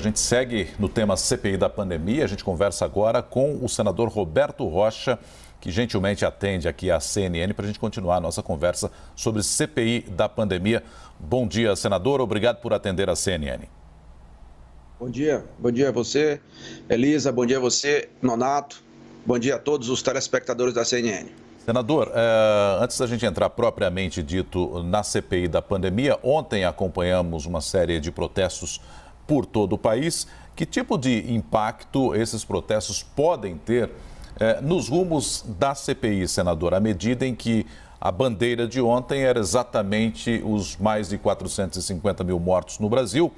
gente segue no tema CPI da pandemia. A gente conversa agora com o senador Roberto Rocha, que gentilmente atende aqui a CNN para a gente continuar a nossa conversa sobre CPI da pandemia. Bom dia, senador. Obrigado por atender a CNN. Bom dia a você, Elisa. Bom dia a você, Nonato. Bom dia a todos os telespectadores da CNN. Senador, antes da gente entrar propriamente dito na CPI da pandemia, ontem acompanhamos uma série de protestos por todo o país. Que tipo de impacto esses protestos podem ter nos rumos da CPI, senador, à medida em que a bandeira de ontem era exatamente os mais de 450 mil mortos no Brasil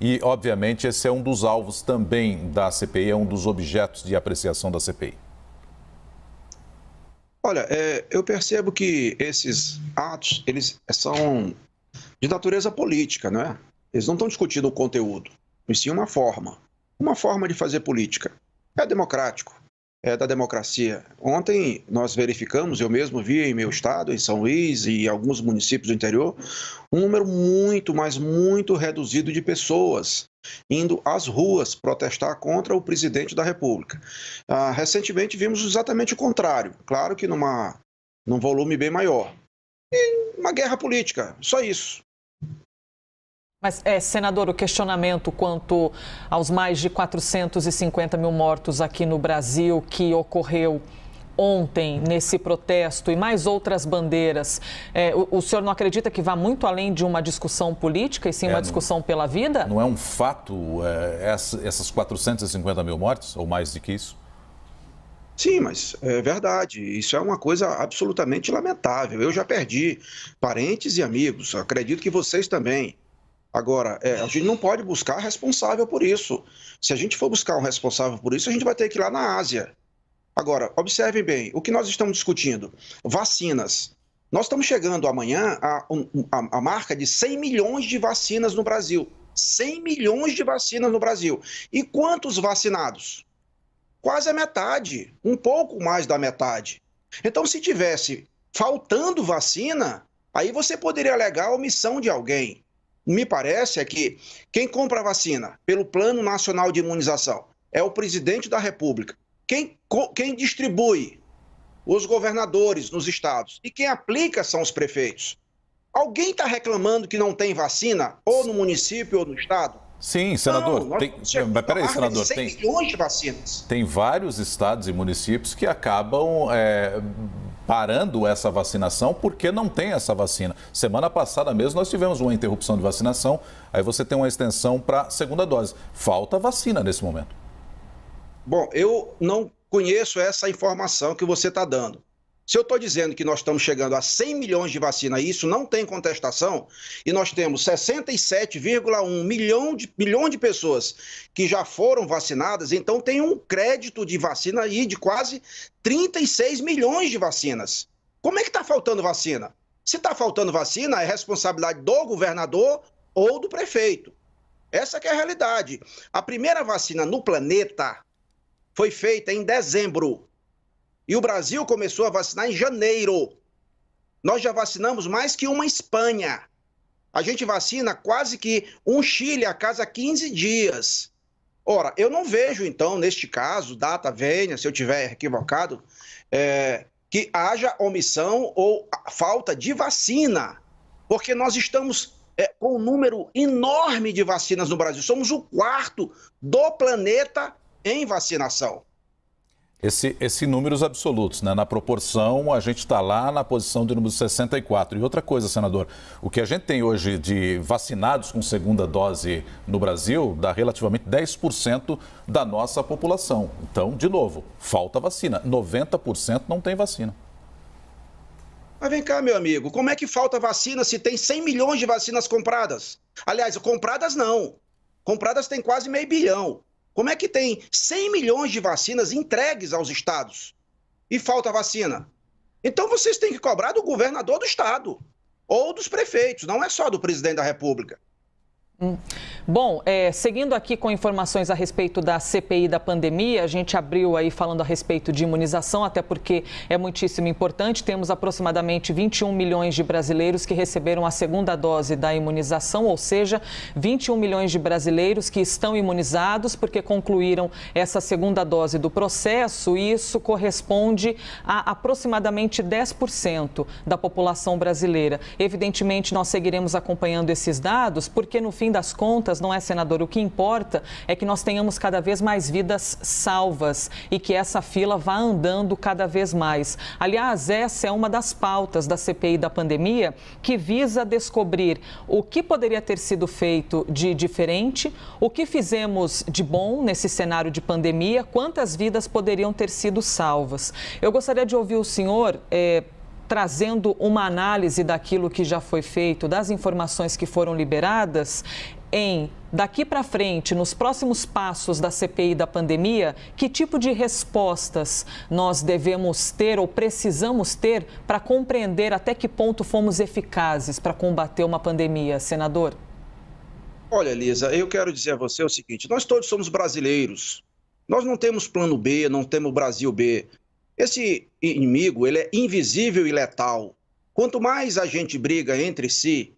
e, obviamente, esse é um dos alvos também da CPI, é um dos objetos de apreciação da CPI. Olha, eu percebo que esses atos, eles são de natureza política, não é? Eles não estão discutindo o conteúdo, mas sim uma forma de fazer política. É democrático, é da democracia. Ontem nós verificamos, eu mesmo vi em meu estado, em São Luís e alguns municípios do interior, um número muito, mas muito reduzido de pessoas indo às ruas protestar contra o presidente da República. Recentemente vimos exatamente o contrário, claro que num volume bem maior. E uma guerra política, só isso. Mas, senador, o questionamento quanto aos mais de 450 mil mortos aqui no Brasil que ocorreu ontem nesse protesto e mais outras bandeiras, o senhor não acredita que vá muito além de uma discussão política e sim uma discussão pela vida? Não é um fato essas 450 mil mortes ou mais do que isso? Sim, mas é verdade. Isso é uma coisa absolutamente lamentável. Eu já perdi parentes e amigos, acredito que vocês também. Agora, a gente não pode buscar responsável por isso. Se a gente for buscar um responsável por isso, a gente vai ter que ir lá na Ásia. Agora, observem bem, o que nós estamos discutindo? Vacinas. Nós estamos chegando amanhã a marca de 100 milhões de vacinas no Brasil. 100 milhões de vacinas no Brasil. E quantos vacinados? Quase a metade, um pouco mais da metade. Então, se tivesse faltando vacina, aí você poderia alegar a omissão de alguém. Me parece que quem compra a vacina pelo Plano Nacional de Imunização é o presidente da República. Quem distribui? Os governadores nos estados. E quem aplica são os prefeitos. Alguém está reclamando que não tem vacina, ou no município ou no estado? Sim, senador. Mas peraí, senador. 100 milhões de vacinas. Tem vários estados e municípios que acabam parando essa vacinação porque não tem essa vacina. Semana passada mesmo nós tivemos uma interrupção de vacinação, aí você tem uma extensão para a segunda dose. Falta vacina nesse momento. Bom, eu não conheço essa informação que você está dando. Se eu estou dizendo que nós estamos chegando a 100 milhões de vacinas, isso não tem contestação, e nós temos 67,1 milhão de pessoas que já foram vacinadas, então tem um crédito de vacina aí de quase 36 milhões de vacinas. Como é que está faltando vacina? Se está faltando vacina, é responsabilidade do governador ou do prefeito. Essa que é a realidade. A primeira vacina no planeta foi feita em dezembro. E o Brasil começou a vacinar em janeiro. Nós já vacinamos mais que uma Espanha. A gente vacina quase que um Chile a cada 15 dias. Ora, eu não vejo, então, neste caso, data venha, se eu estiver equivocado, que haja omissão ou falta de vacina. Porque nós estamos com um número enorme de vacinas no Brasil. Somos o quarto do planeta em vacinação. Esse números absolutos, né? Na proporção, a gente está lá na posição de número 64. E outra coisa, senador, o que a gente tem hoje de vacinados com segunda dose no Brasil dá relativamente 10% da nossa população. Então, de novo, falta vacina. 90% não tem vacina. Mas vem cá, meu amigo, como é que falta vacina se tem 100 milhões de vacinas compradas? Aliás, compradas não. Compradas tem quase meio bilhão. Como é que tem 100 milhões de vacinas entregues aos estados e falta vacina? Então vocês têm que cobrar do governador do estado ou dos prefeitos, não é só do presidente da República. Bom, seguindo aqui com informações a respeito da CPI da pandemia, a gente abriu aí falando a respeito de imunização, até porque é muitíssimo importante. Temos aproximadamente 21 milhões de brasileiros que receberam a segunda dose da imunização, ou seja, 21 milhões de brasileiros que estão imunizados porque concluíram essa segunda dose do processo, e isso corresponde a aproximadamente 10% da população brasileira. Evidentemente, nós seguiremos acompanhando esses dados, porque no fim das contas, não é, senador? O que importa é que nós tenhamos cada vez mais vidas salvas e que essa fila vá andando cada vez mais. Aliás, essa é uma das pautas da CPI da pandemia, que visa descobrir o que poderia ter sido feito de diferente, o que fizemos de bom nesse cenário de pandemia, quantas vidas poderiam ter sido salvas. Eu gostaria de ouvir o senhor trazendo uma análise daquilo que já foi feito, das informações que foram liberadas, daqui para frente, nos próximos passos da CPI da pandemia, que tipo de respostas nós devemos ter ou precisamos ter para compreender até que ponto fomos eficazes para combater uma pandemia, senador? Olha, Elisa, eu quero dizer a você o seguinte: nós todos somos brasileiros. Nós não temos plano B, não temos Brasil B. Esse inimigo, ele é invisível e letal. Quanto mais a gente briga entre si,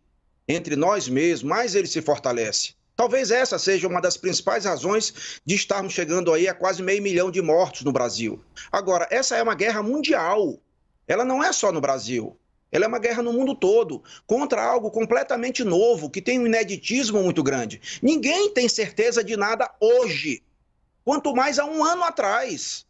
entre nós mesmos, mais ele se fortalece. Talvez essa seja uma das principais razões de estarmos chegando aí a quase 500 mil de mortos no Brasil. Agora, essa é uma guerra mundial. Ela não é só no Brasil. Ela é uma guerra no mundo todo, contra algo completamente novo, que tem um ineditismo muito grande. Ninguém tem certeza de nada hoje, quanto mais há um ano atrás.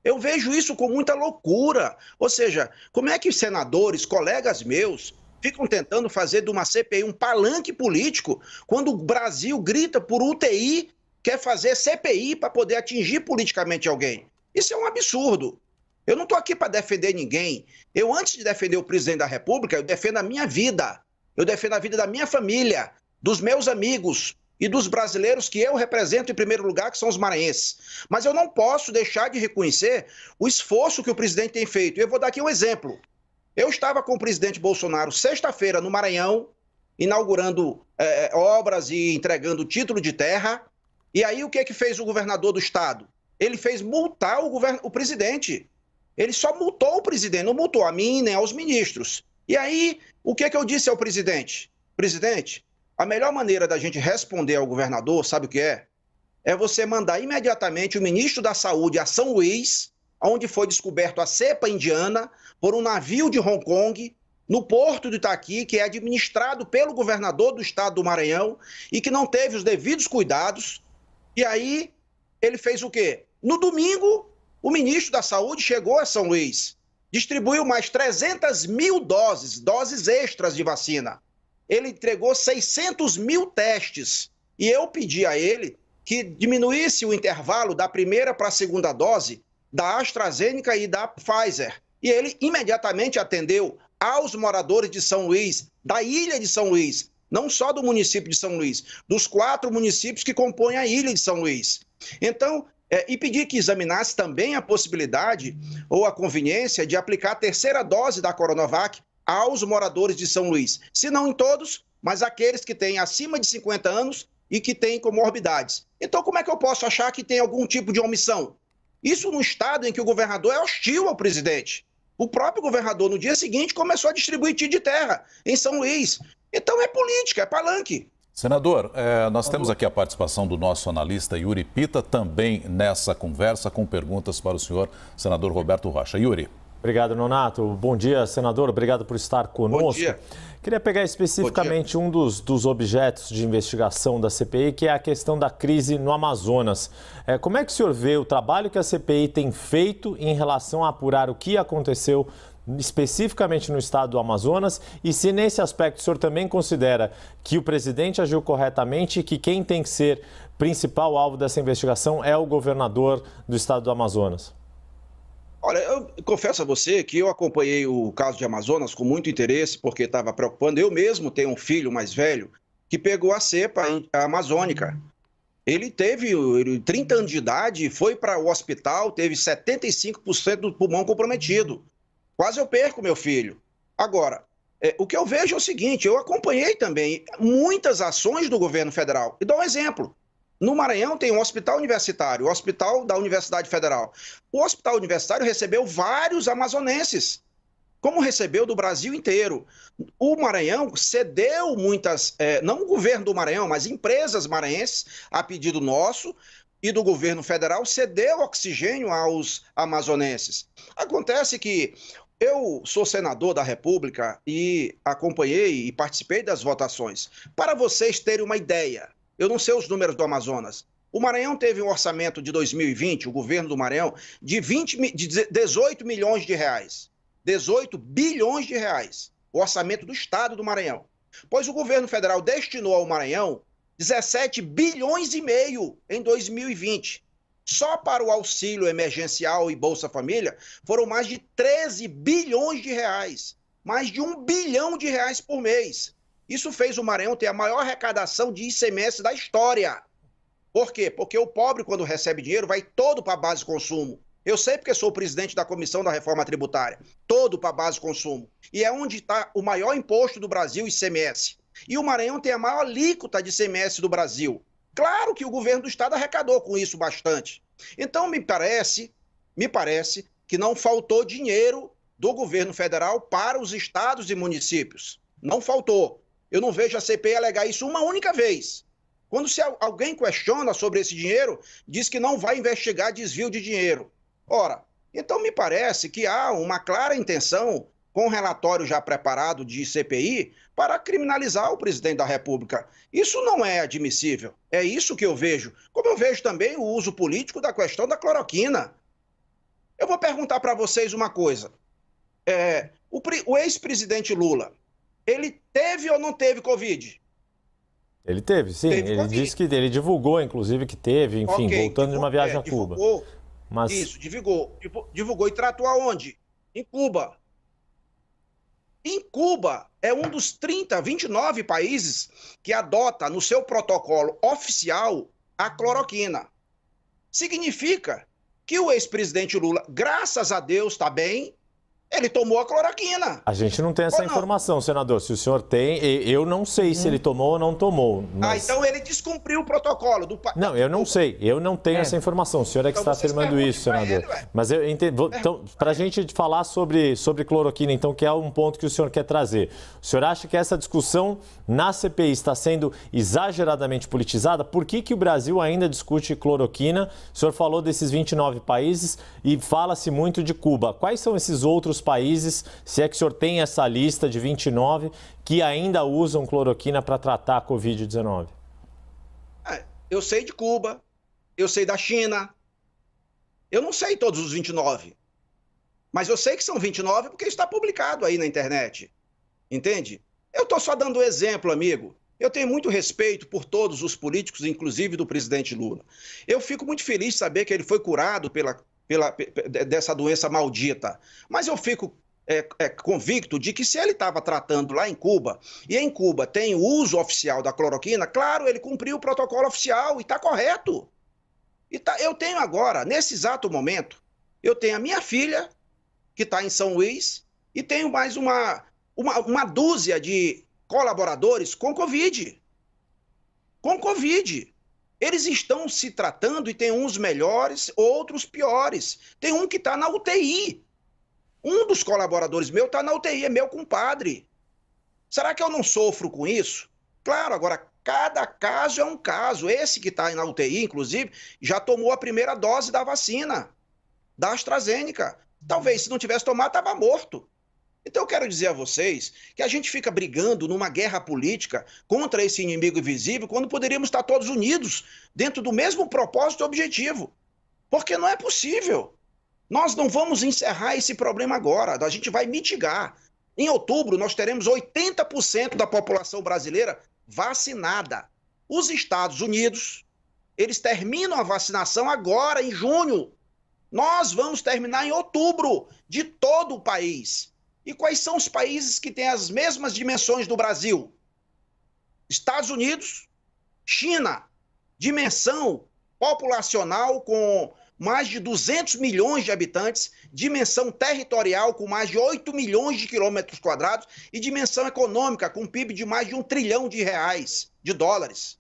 Eu vejo isso com muita loucura. Ou seja, como é que os senadores, colegas meus, ficam tentando fazer de uma CPI um palanque político, quando o Brasil grita por UTI, quer fazer CPI para poder atingir politicamente alguém? Isso é um absurdo. Eu não estou aqui para defender ninguém. Eu, antes de defender o presidente da República, eu defendo a minha vida. Eu defendo a vida da minha família, dos meus amigos e dos brasileiros que eu represento em primeiro lugar, que são os maranhenses. Mas eu não posso deixar de reconhecer o esforço que o presidente tem feito. Eu vou dar aqui um exemplo. Eu estava com o presidente Bolsonaro sexta-feira no Maranhão, inaugurando obras e entregando título de terra. E aí o que fez o governador do estado? Ele fez multar o presidente. Ele só multou o presidente, não multou a mim nem aos ministros. E aí, o que eu disse ao presidente? Presidente, a melhor maneira da gente responder ao governador, sabe o que é? É você mandar imediatamente o ministro da Saúde a São Luís, onde foi descoberto a cepa indiana, por um navio de Hong Kong, no porto de Itaqui, que é administrado pelo governador do estado do Maranhão e que não teve os devidos cuidados. E aí, ele fez o quê? No domingo, o ministro da Saúde chegou a São Luís, distribuiu mais 300 mil doses extras de vacina. Ele entregou 600 mil testes. E eu pedi a ele que diminuísse o intervalo da primeira para a segunda dose da AstraZeneca e da Pfizer. E ele imediatamente atendeu aos moradores de São Luís, da ilha de São Luís, não só do município de São Luís, dos 4 municípios que compõem a ilha de São Luís. Então, e pedi que examinasse também a possibilidade ou a conveniência de aplicar a terceira dose da Coronavac aos moradores de São Luís. Se não em todos, mas aqueles que têm acima de 50 anos e que têm comorbidades. Então, como é que eu posso achar que tem algum tipo de omissão? Isso no estado em que o governador é hostil ao presidente. O próprio governador, no dia seguinte, começou a distribuir título de terra em São Luís. Então, é política, é palanque. Senador, nós temos aqui a participação do nosso analista Yuri Pita, também nessa conversa, com perguntas para o senhor senador Roberto Rocha. Yuri. Obrigado, Nonato. Bom dia, senador. Obrigado por estar conosco. Bom dia. Queria pegar especificamente um dos objetos de investigação da CPI, que é a questão da crise no Amazonas. Como é que o senhor vê o trabalho que a CPI tem feito em relação a apurar o que aconteceu especificamente no estado do Amazonas, e se nesse aspecto o senhor também considera que o presidente agiu corretamente e que quem tem que ser principal alvo dessa investigação é o governador do estado do Amazonas? Olha, eu confesso a você que eu acompanhei o caso de Amazonas com muito interesse, porque estava preocupando. Eu mesmo tenho um filho mais velho que pegou a cepa amazônica. Ele teve 30 anos de idade, foi para o hospital, teve 75% do pulmão comprometido. Quase eu perco meu filho. Agora, O que eu vejo é o seguinte, eu acompanhei também muitas ações do governo federal. E dou um exemplo. No Maranhão tem um hospital universitário, o Hospital da Universidade Federal. O hospital universitário recebeu vários amazonenses, como recebeu do Brasil inteiro. O Maranhão cedeu muitas, não o governo do Maranhão, mas empresas maranhenses, a pedido nosso e do governo federal, cedeu oxigênio aos amazonenses. Acontece que eu sou senador da República e acompanhei e participei das votações. Para vocês terem uma ideia, eu não sei os números do Amazonas. O Maranhão teve um orçamento de 2020, o governo do Maranhão, de 18 milhões de reais. 18 bilhões de reais. O orçamento do estado do Maranhão. Pois o governo federal destinou ao Maranhão 17 bilhões e meio em 2020. Só para o auxílio emergencial e Bolsa Família foram mais de 13 bilhões de reais. Mais de 1 bilhão de reais por mês. Isso fez o Maranhão ter a maior arrecadação de ICMS da história. Por quê? Porque o pobre, quando recebe dinheiro, vai todo para a base de consumo. Eu sei porque sou o presidente da Comissão da Reforma Tributária. Todo para a base de consumo. E é onde está o maior imposto do Brasil, ICMS. E o Maranhão tem a maior alíquota de ICMS do Brasil. Claro que o governo do estado arrecadou com isso bastante. Então, me parece que não faltou dinheiro do governo federal para os estados e municípios. Não faltou. Eu não vejo a CPI alegar isso uma única vez. Quando alguém questiona sobre esse dinheiro, diz que não vai investigar desvio de dinheiro. Ora, então me parece que há uma clara intenção, com o relatório já preparado de CPI, para criminalizar o presidente da República. Isso não é admissível. É isso que eu vejo. Como eu vejo também o uso político da questão da cloroquina. Eu vou perguntar para vocês uma coisa. O ex-presidente Lula, ele teve ou não teve Covid? Ele teve, sim. Ele disse que ele divulgou, inclusive, que teve, enfim, voltando de uma viagem a Cuba. Mas... Isso, divulgou e tratou aonde? Em Cuba. Em Cuba, é um dos 29 países que adota no seu protocolo oficial a cloroquina. Significa que o ex-presidente Lula, graças a Deus, está bem, ele tomou a cloroquina. A gente não tem essa informação, senador. Se o senhor tem, eu não sei se ele tomou ou não tomou. Mas... então ele descumpriu o protocolo do... Não, eu não sei. Eu não tenho essa informação. O senhor é que está afirmando isso, senador. Mas eu entendo. Então, para a gente falar sobre cloroquina, então, que é um ponto que o senhor quer trazer. O senhor acha que essa discussão na CPI está sendo exageradamente politizada? Por que o Brasil ainda discute cloroquina? O senhor falou desses 29 países e fala-se muito de Cuba. Quais são esses outros países, se é que o senhor tem essa lista de 29, que ainda usam cloroquina para tratar a Covid-19? Eu sei de Cuba, eu sei da China, eu não sei todos os 29, mas eu sei que são 29 porque está publicado aí na internet, entende? Eu estou só dando exemplo, amigo. Eu tenho muito respeito por todos os políticos, inclusive do presidente Lula. Eu fico muito feliz de saber que ele foi curado dessa doença maldita. Mas eu fico convicto de que se ele estava tratando lá em Cuba, e em Cuba tem o uso oficial da cloroquina, claro, ele cumpriu o protocolo oficial e está correto. Eu tenho agora, nesse exato momento, eu tenho a minha filha, que está em São Luís, e tenho mais uma dúzia de colaboradores com Covid. Com Covid. Eles estão se tratando e tem uns melhores, outros piores. Tem um que está na UTI. Um dos colaboradores meu está na UTI, é meu compadre. Será que eu não sofro com isso? Claro, agora, cada caso é um caso. Esse que está na UTI, inclusive, já tomou a primeira dose da vacina, da AstraZeneca. Talvez, se não tivesse tomado, estava morto. Então eu quero dizer a vocês que a gente fica brigando numa guerra política contra esse inimigo invisível quando poderíamos estar todos unidos dentro do mesmo propósito e objetivo. Porque não é possível. Nós não vamos encerrar esse problema agora, a gente vai mitigar. Em outubro nós teremos 80% da população brasileira vacinada. Os Estados Unidos, eles terminam a vacinação agora em junho. Nós vamos terminar em outubro de todo o país. E quais são os países que têm as mesmas dimensões do Brasil? Estados Unidos, China, dimensão populacional com mais de 200 milhões de habitantes, dimensão territorial com mais de 8 milhões de quilômetros quadrados e dimensão econômica com PIB de mais de R$1 trilhão de dólares.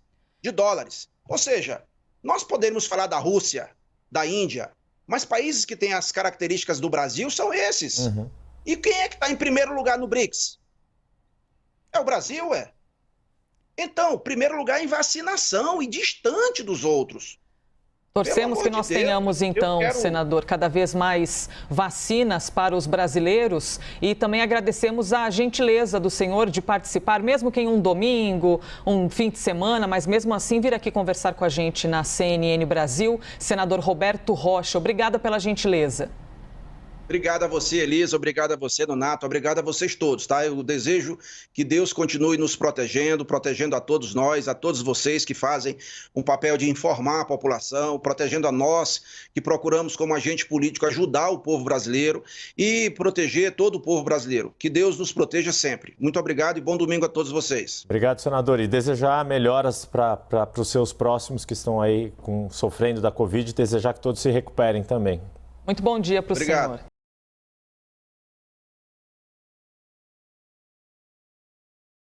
Ou seja, nós podemos falar da Rússia, da Índia, mas países que têm as características do Brasil são esses. Uhum. E quem é que está em primeiro lugar no BRICS? É o Brasil, é. Então, primeiro lugar em vacinação e distante dos outros. Torcemos que nós tenhamos, então, senador, cada vez mais vacinas para os brasileiros e também agradecemos a gentileza do senhor de participar, mesmo que em um domingo, um fim de semana, mas mesmo assim vir aqui conversar com a gente na CNN Brasil. Senador Roberto Rocha, obrigada pela gentileza. Obrigado a você, Elisa, obrigado a você, Donato, obrigado a vocês todos, tá? Eu desejo que Deus continue nos protegendo a todos nós, a todos vocês que fazem um papel de informar a população, protegendo a nós que procuramos como agente político ajudar o povo brasileiro e proteger todo o povo brasileiro. Que Deus nos proteja sempre. Muito obrigado e bom domingo a todos vocês. Obrigado, senador. E desejar melhoras para os seus próximos que estão aí sofrendo da Covid, desejar que todos se recuperem também. Muito bom dia para o senhor.